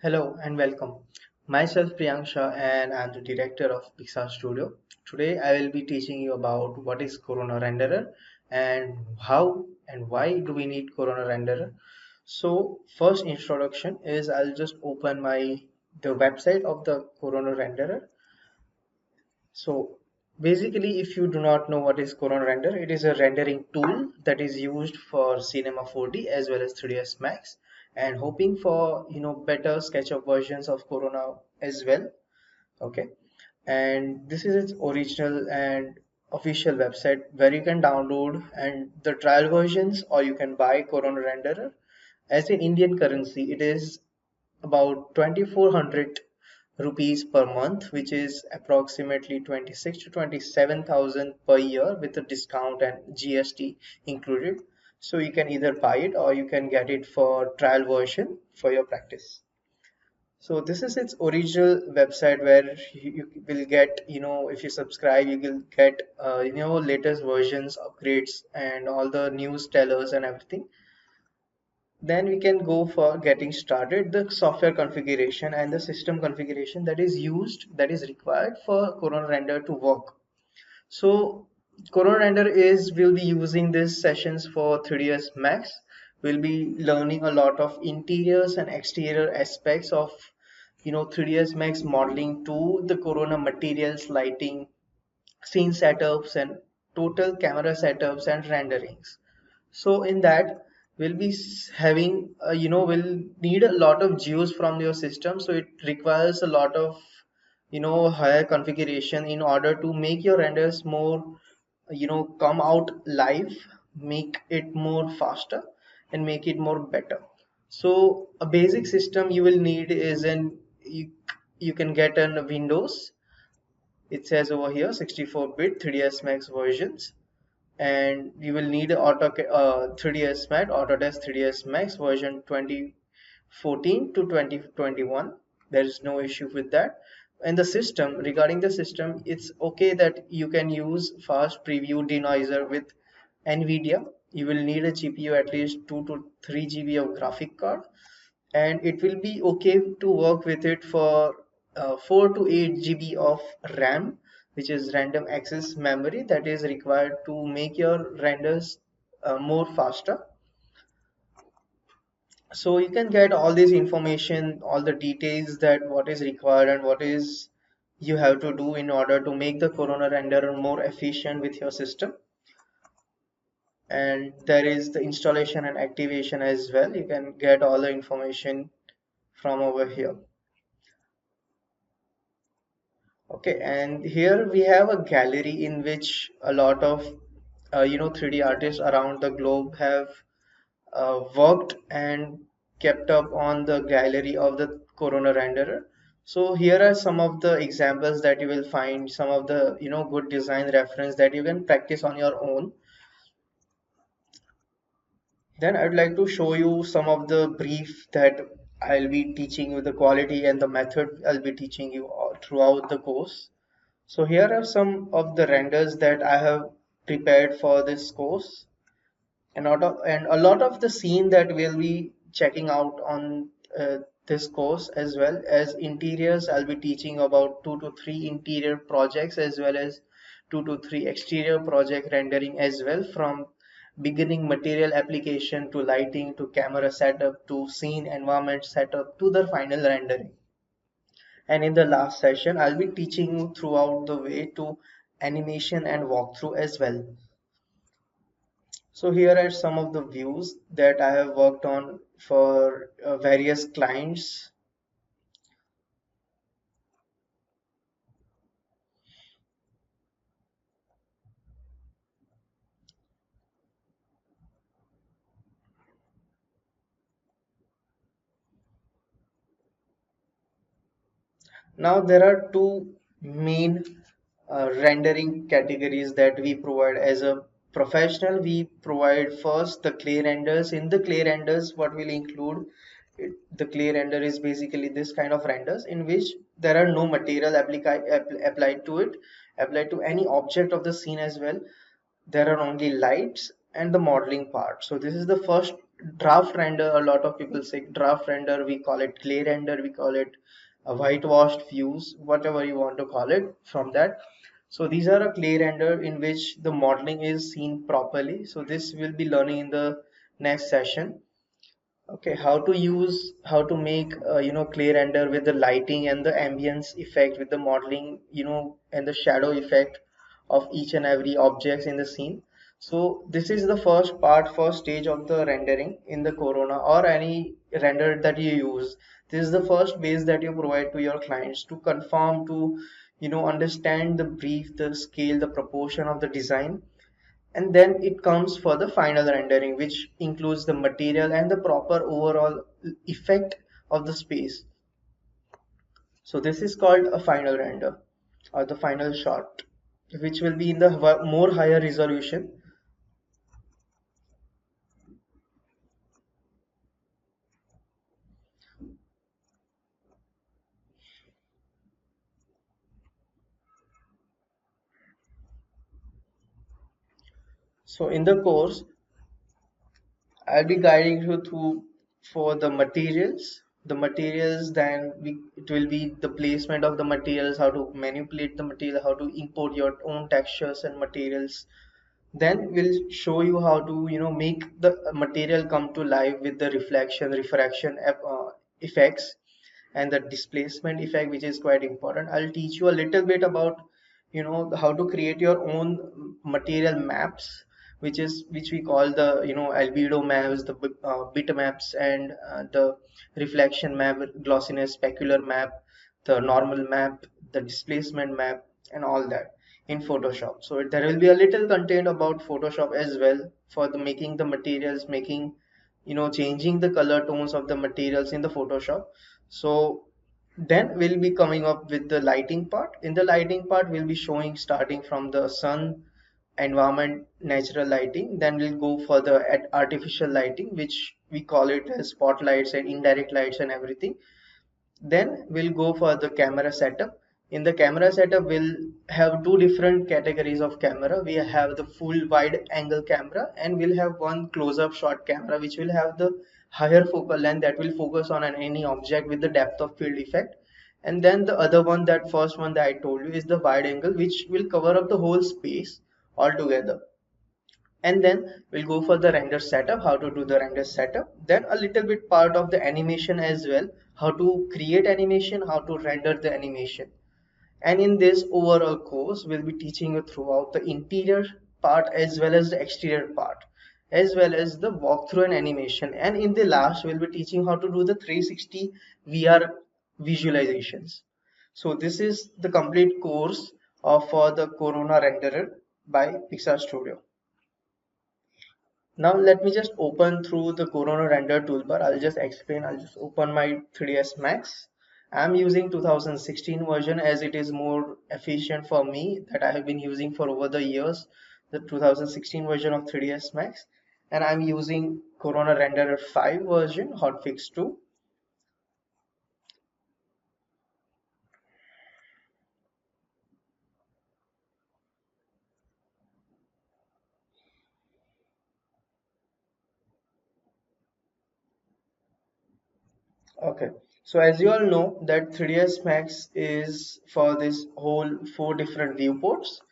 Hello and welcome. Myself Priyanksha and I'm the director of PixArch Studio. Today I will be teaching you about what is Corona Renderer and how and why do we need Corona Renderer. So first introduction is I'll just open the website of the Corona Renderer. So basically, if you do not know what is Corona Render, it is a rendering tool that is used for Cinema 4D as well as 3ds Max, and hoping for better SketchUp versions of Corona as well. Okay, and this is its original and official website where you can download and the trial versions, or you can buy Corona Renderer. As in Indian currency, it is about 2400 rupees per month, which is approximately 26 to 27,000 per year with a discount and GST included. So you can either buy it or you can get it for trial version for your practice. So this is its original website where you will get, if you subscribe, you will get, latest versions, upgrades, and all the news tellers and everything. Then we can go for getting started, the software configuration and the system configuration that is required for Corona Render to work. So Corona Render will be using these sessions for 3ds Max. We'll be learning a lot of interiors and exterior aspects of 3ds Max modeling to the Corona materials, lighting, scene setups, and total camera setups and renderings. So in that we'll be having we'll need a lot of geos from your system, so it requires a lot of higher configuration in order to make your renders more come out live, make it more faster and make it more better. So a basic system you will need is you can get an Windows. It says over here 64-bit 3ds Max versions, and you will need AutoCAD 3ds Max, Autodesk 3ds Max version 2014 to 2021. There is no issue with that. And the system, regarding the system, it's okay that you can use fast preview denoiser with NVIDIA. You will need a GPU at least 2 to 3 GB of graphic card, and it will be okay to work with it for 4 to 8 GB of RAM, which is random access memory, that is required to make your renders more faster. So you can get all this information, all the details, that what is required and what is you have to do in order to make the Corona renderer more efficient with your system. And there is the installation and activation as well. You can get all the information from over here. Okay, and here we have a gallery in which a lot of 3D artists around the globe have worked and kept up on the gallery of the Corona renderer. So here are some of the examples that you will find, some of the good design reference that you can practice on your own. Then I'd like to show you some of the brief that I'll be teaching you, the quality and the method I'll be teaching you all throughout the course. So here are some of the renders that I have prepared for this course, and a lot of the scene that we'll be checking out on this course, as well as interiors. I'll be teaching about 2 to 3 interior projects as well as 2 to 3 exterior project rendering as well, from beginning material application to lighting to camera setup to scene environment setup to the final rendering. And in the last session, I'll be teaching you throughout the way to animation and walkthrough as well. So here are some of the views that I have worked on for various clients. Now there are two main rendering categories that we provide as a professional. We provide first the clay renders. In the clay renders, what will include the clay render is basically this kind of renders in which there are no material applied to it, applied to any object of the scene as well. There are only lights and the modeling part. So this is the first draft render. A lot of people say draft render, we call it clay render, we call it a whitewashed views, whatever you want to call it from that. So these are a clay render in which the modeling is seen properly. So this will be learning in the next session. Okay, how to make clay render with the lighting and the ambience effect, with the modeling, and the shadow effect of each and every objects in the scene. So this is the first stage of the rendering in the Corona or any render that you use. This is the first base that you provide to your clients to confirm, to understand the brief, the scale, the proportion of the design, and then it comes for the final rendering, which includes the material and the proper overall effect of the space. So this is called a final render or the final shot, which will be in the more higher resolution. So in the course, I'll be guiding you through for the materials. The materials, then it will be the placement of the materials, how to manipulate the material, how to import your own textures and materials. Then we'll show you how to make the material come to life with the reflection, refraction effects, and the displacement effect, which is quite important. I'll teach you a little bit about how to create your own material maps, which we call the albedo maps, the bit maps, and the reflection map, glossiness, specular map, the normal map, the displacement map, and all that in Photoshop. So there will be a little content about Photoshop as well for the making the materials, making changing the color tones of the materials in the Photoshop. So then we'll be coming up with the lighting part. In the lighting part, we'll be showing starting from the sun, environment, natural lighting. Then we'll go for the artificial lighting, which we call it as spotlights and indirect lights and everything. Then we'll go for the camera setup. In the camera setup, we'll have two different categories of camera. We have the full wide angle camera, and we'll have one close-up shot camera, which will have the higher focal length that will focus on any object with the depth of field effect. And then the other one, that first one that I told you, is the wide angle, which will cover up the whole space altogether. And then we'll go for the render setup, how to do the render setup, then a little bit part of the animation as well, how to create animation, how to render the animation. And in this overall course, we'll be teaching you throughout the interior part as well as the exterior part, as well as the walkthrough and animation. And in the last, we'll be teaching how to do the 360 VR visualizations. So this is the complete course for the Corona renderer by PixArch Studio. Now let me just open through the Corona render toolbar. I'll just explain. I'll just open my 3ds Max. I'm using 2016 version as it is more efficient for me, that I have been using for over the years, the 2016 version of 3ds Max. And I'm using Corona Renderer 5 version, hotfix 2. Okay, so as you all know that 3ds Max is for this whole 4 different viewports,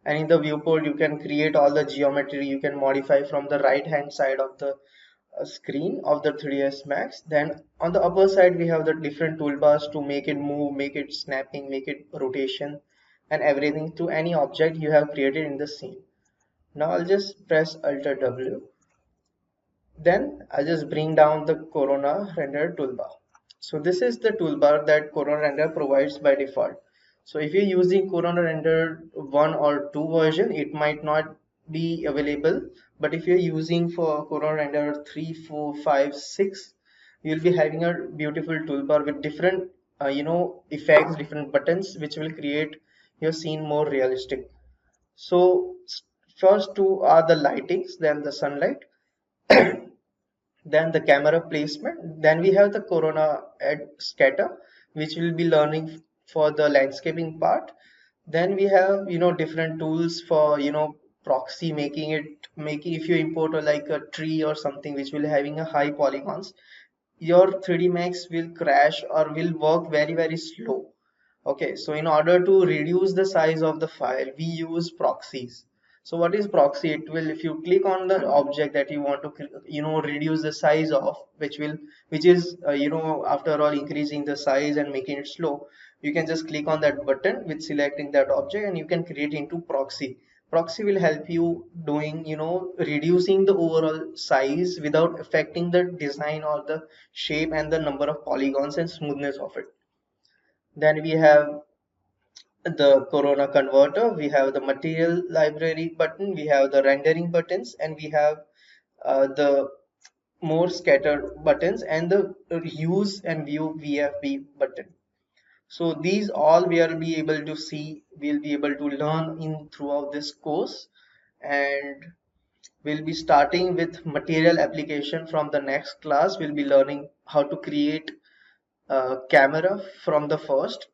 and in the viewport you can create all the geometry, you can modify from the right hand side of the screen of the 3ds Max. Then on the upper side we have the different toolbars to make it move, make it snapping, make it rotation, and everything to any object you have created in the scene. Now I'll just press Alt W. Then I'll just bring down the Corona Render toolbar. So this is the toolbar that Corona Render provides by default. So if you're using Corona Render 1 or 2 version, it might not be available. But if you're using for Corona Render 3, 4, 5, 6, you'll be having a beautiful toolbar with different effects, different buttons, which will create your scene more realistic. So first two are the lightings, then the sunlight, then the camera placement, then we have the Corona ad scatter, which we'll be learning for the landscaping part. Then we have different tools for proxy, making if you import like a tree or something which will having a high polygons, your 3D Max will crash or will work very slow. Okay, so in order to reduce the size of the file, we use proxies. So what is proxy? It will, if you click on the object that you want to, reduce the size of, which is, after all, increasing the size and making it slow, you can just click on that button with selecting that object and you can create into proxy. Proxy will help you doing, reducing the overall size without affecting the design or the shape and the number of polygons and smoothness of it. Then we have the Corona converter, we have the material library button, we have the rendering buttons, and we have the more scattered buttons and the use and view VFB button. So these all we will be able to see, we'll be able to learn in throughout this course, and we'll be starting with material application. From the next class we'll be learning how to create camera. From the first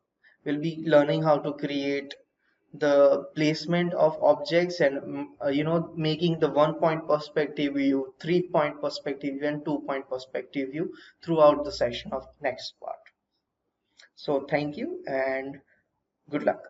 we'll be learning how to create the placement of objects and making the 1 point perspective view, 3 point perspective view, and 2 point perspective view throughout the session of next part. So thank you and good luck.